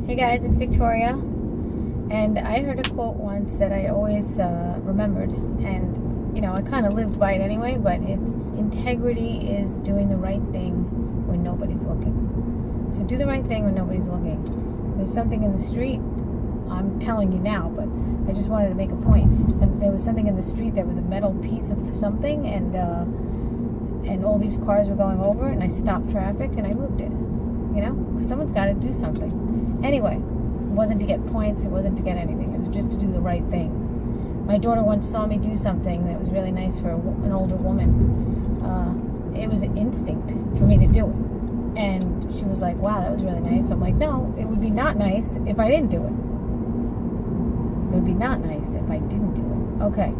Hey guys, it's Victoria, and I heard a quote once that I always remembered, and I kind of lived by it anyway, but it's integrity is doing the right thing when nobody's looking. So do the right thing when nobody's looking. There's something in the street, I'm telling you now, but I just wanted to make a point. And there was something in the street that was a metal piece of something, and all these cars were going over, and I stopped traffic and I moved it. Someone's got to do something. Anyway, it wasn't to get points, it wasn't to get anything, it was just to do the right thing. My daughter once saw me do something that was really nice for an older woman. It was an instinct for me to do it. And she was like, wow, that was really nice. I'm like, no, it would be not nice if I didn't do it. It would be not nice if I didn't do it. Okay,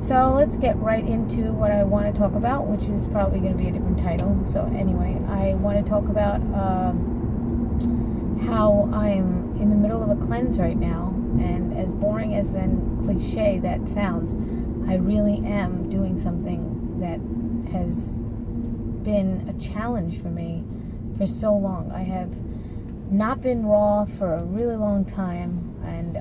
so let's get right into what I want to talk about, which is probably going to be a different title. So anyway, I want to talk about how I'm in the middle of a cleanse right now, and as boring as then cliche that sounds, I really am doing something that has been a challenge for me for so long. I have not been raw for a really long time, and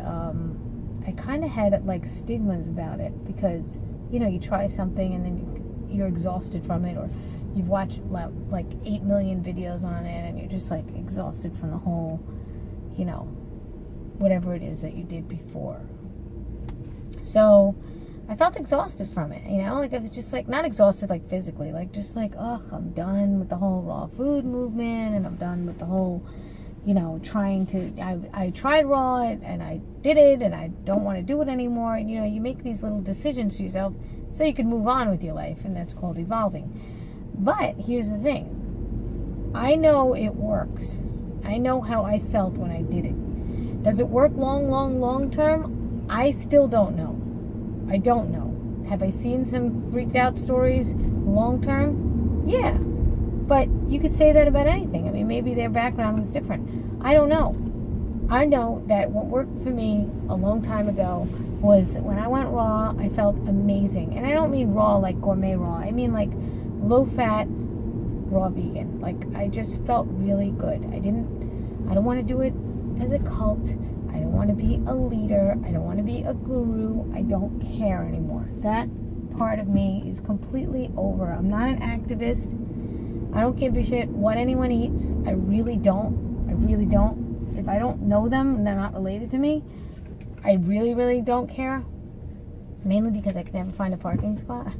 I kind of had like stigmas about it because you try something and then you're exhausted from it, or you've watched like 8 million videos on it and you're just like exhausted from the whole whatever it is that you did before. So I felt exhausted from it, like I was just like, not exhausted like physically, like just like, ugh, I'm done with the whole raw food movement, and I'm done with the whole trying to, I tried raw and I did it and I don't want to do it anymore. And you make these little decisions for yourself so you can move on with your life, and that's called evolving. But here's the thing, I know it works. I know how I felt when I did it. Does it work long term? I still don't know. I don't know. Have I seen some freaked out stories long term? Yeah. But you could say that about anything. I mean, maybe their background was different. I don't know. I know that what worked for me a long time ago was when I went raw, I felt amazing. And I don't mean raw like gourmet raw. I mean like low fat, raw vegan. Like I just felt really good. I don't want to do it as a cult. I don't want to be a leader. I don't want to be a guru. I don't care anymore. That part of me is completely over. I'm not an activist. I don't give a shit what anyone eats. I really don't. If I don't know them and they're not related to me, I really don't care. Mainly because I can never find a parking spot.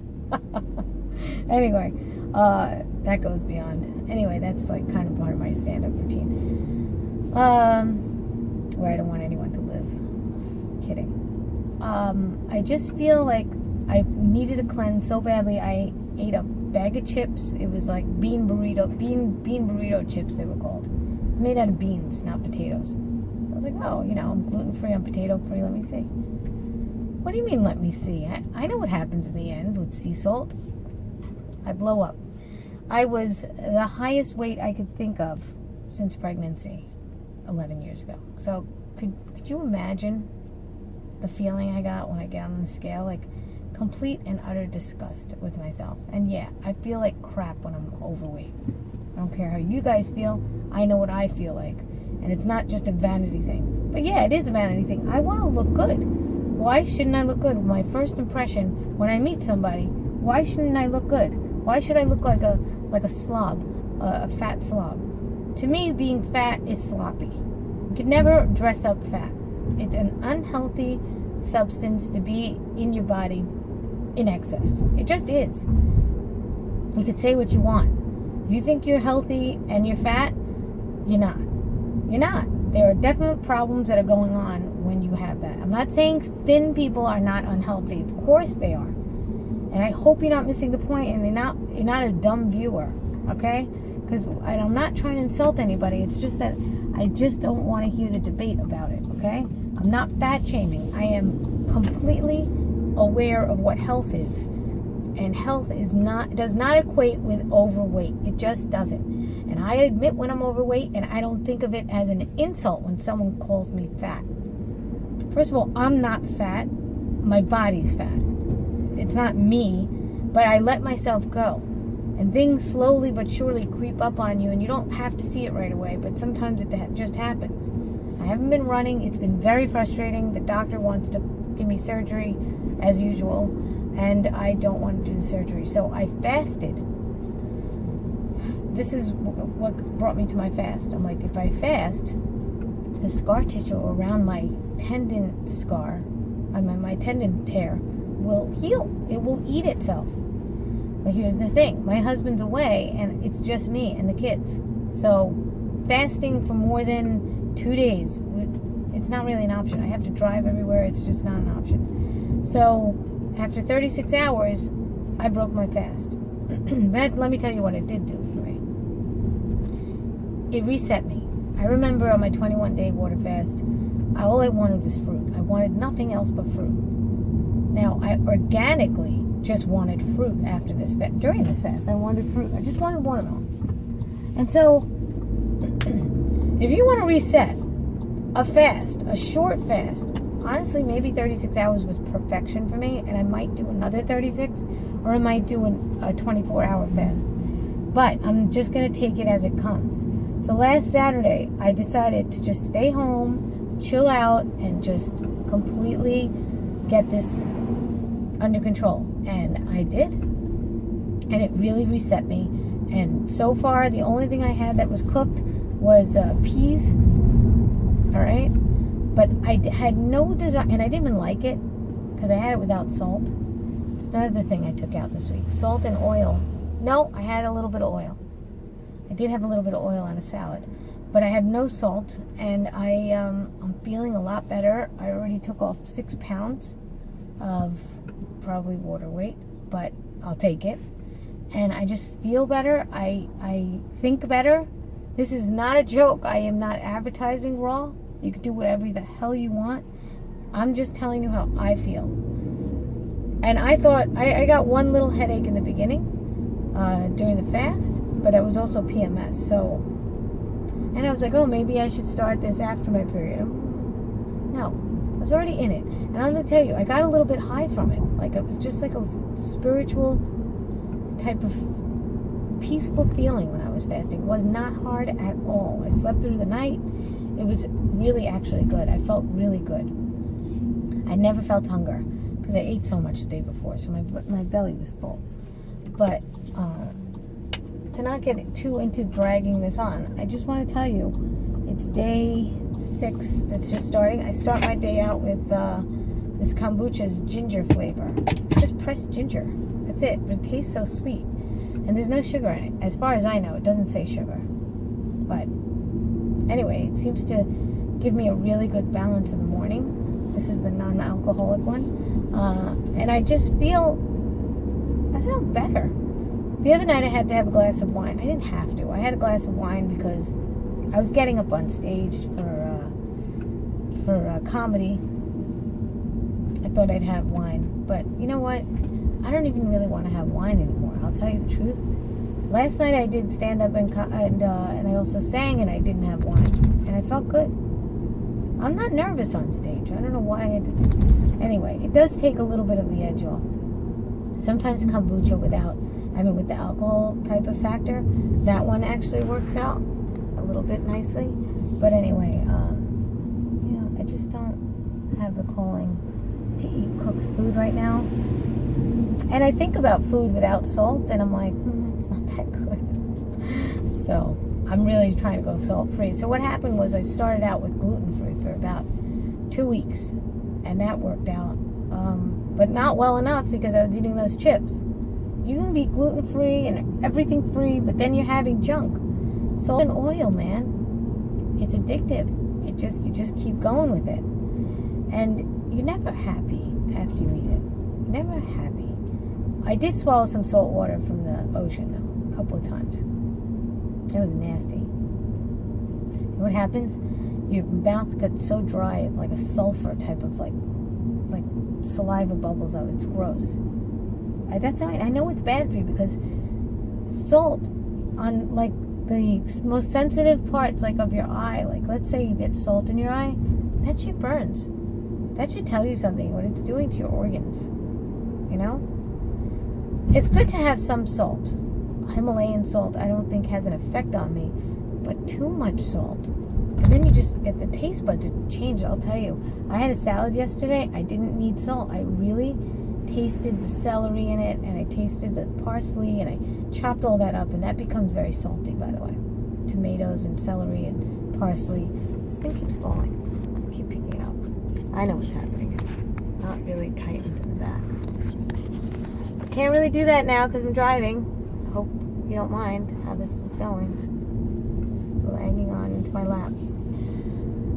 Anyway, that goes beyond. Anyway, that's like kind of part of my stand-up routine. Where I don't want anyone to live. Kidding. I just feel like I needed a cleanse so badly. I ate a bag of chips. It was like bean burrito chips, they were called. It's made out of beans, not potatoes. I was like, oh, I'm gluten-free, I'm potato-free, let me see. What do you mean, let me see? I know what happens in the end with sea salt. I blow up. I was the highest weight I could think of since pregnancy 11 years ago. So could you imagine the feeling I got when I got on the scale? Like complete and utter disgust with myself. And yeah, I feel like crap when I'm overweight. I don't care how you guys feel. I know what I feel like. And it's not just a vanity thing. But yeah, it is a vanity thing. I want to look good. Why shouldn't I look good? My first impression when I meet somebody, why shouldn't I look good? Why should I look like a slob, a fat slob? To me, being fat is sloppy. You can never dress up fat. It's an unhealthy substance to be in your body in excess. It just is. You can say what you want. You think you're healthy and you're fat? You're not. You're not. There are definite problems that are going on when you have that. I'm not saying thin people are not unhealthy. Of course they are. And I hope you're not missing the point, and you're not a dumb viewer, okay? Because I'm not trying to insult anybody. It's just that I just don't want to hear the debate about it, okay? I'm not fat shaming. I am completely aware of what health is. And health does not equate with overweight. It just doesn't. And I admit when I'm overweight, and I don't think of it as an insult when someone calls me fat. First of all, I'm not fat. My body's fat. It's not me, but I let myself go. And things slowly but surely creep up on you, and you don't have to see it right away, but sometimes it just happens. I haven't been running. It's been very frustrating. The doctor wants to give me surgery as usual, and I don't want to do the surgery. So I fasted. This is what brought me to my fast. I'm like, if I fast, the scar tissue around my tendon scar, my tendon tear, will heal. It will eat itself. But here's the thing. My husband's away, and it's just me and the kids. So fasting for more than 2 days, it's not really an option. I have to drive everywhere. It's just not an option. So after 36 hours, I broke my fast. But let me tell you what it did do for me. It reset me. I remember on my 21-day water fast, all I wanted was fruit. I wanted nothing else but fruit. Now, I organically just wanted fruit after this fast. During this fast, I wanted fruit. I just wanted watermelon. And so, if you want to reset a fast, a short fast, honestly, maybe 36 hours was perfection for me, and I might do another 36, or I might do a 24-hour fast. But I'm just going to take it as it comes. So last Saturday, I decided to just stay home, chill out, and just completely get this under control. And I did. And it really reset me. And so far, the only thing I had that was cooked was peas. All right? But I had no desire, and I didn't even like it, because I had it without salt. It's another thing I took out this week. Salt and oil. No, I had a little bit of oil. I did have a little bit of oil on a salad, but I had no salt, and I'm feeling a lot better. I already took off 6 pounds of probably water weight, but I'll take it. And I just feel better. I think better. This is not a joke. I am not advertising raw. You can do whatever the hell you want. I'm just telling you how I feel. And I thought, I got one little headache in the beginning during the fast, but it was also PMS. So, and I was like, oh, maybe I should start this after my period. No, I was already in it. And I'm going to tell you, I got a little bit high from it. Like, it was just like a spiritual type of peaceful feeling when I was fasting. It was not hard at all. I slept through the night. It was really actually good. I felt really good. I never felt hunger because I ate so much the day before, so my belly was full. But to not get too into dragging this on, I just want to tell you, it's day 6 that's just starting. I start my day out with this kombucha's ginger flavor. Just pressed ginger. That's it. But it tastes so sweet. And there's no sugar in it. As far as I know, it doesn't say sugar. But anyway, it seems to give me a really good balance in the morning. This is the non-alcoholic one. And I just feel, I don't know, better. The other night I had to have a glass of wine. I didn't have to. I had a glass of wine because I was getting up on stage for comedy. I thought I'd have wine. But you know what? I don't even really want to have wine anymore. I'll tell you the truth. Last night I did stand up and I also sang, and I didn't have wine, and I felt good. I'm not nervous on stage. I don't know why I did. Anyway, it does take a little bit of the edge off. Sometimes kombucha with the alcohol type of factor, that one actually works out a little bit nicely. But anyway, I just don't have the calling to eat cooked food right now. And I think about food without salt, and I'm like, it's not that good. So I'm really trying to go salt-free. So what happened was I started out with gluten-free for about 2 weeks, and that worked out. But not well enough because I was eating those chips. You can be gluten-free and everything free, but then you're having junk. Salt and oil, man. It's addictive. You just keep going with it. And you're never happy after you eat it. You're never happy. I did swallow some salt water from the ocean, though, a couple of times. That was nasty. What happens? Your mouth gets so dry, like a sulfur type of like saliva bubbles out. It's gross. That's how I know it's bad for you, because salt on like the most sensitive parts, like of your eye, like let's say you get salt in your eye, that shit burns. That should tell you something, what it's doing to your organs. You know? It's good to have some salt. Himalayan salt, I don't think has an effect on me, but too much salt And then you just get the taste buds to change. I'll tell you, I had a salad yesterday. I didn't need salt. I really tasted the celery in it, and I tasted the parsley, and I chopped all that up, and that becomes very salty, by the way. Tomatoes and celery and parsley. This thing keeps falling. I keep picking it up. I know what's happening. It's not really tightened to the back. I can't really do that now because I'm driving. I hope you don't mind how this is going. Just lagging on into my lap.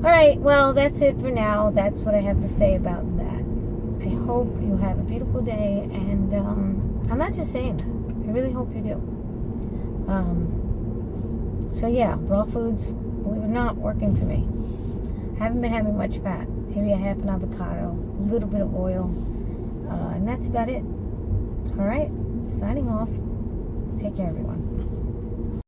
Alright, well, that's it for now. That's what I have to say about that. I hope you have a beautiful day, and I'm not just saying that. I really hope you do. So yeah, raw foods, believe it or not, working for me. I haven't been having much fat. Maybe a half an avocado, a little bit of oil, and that's about it. Alright, signing off. Take care, everyone.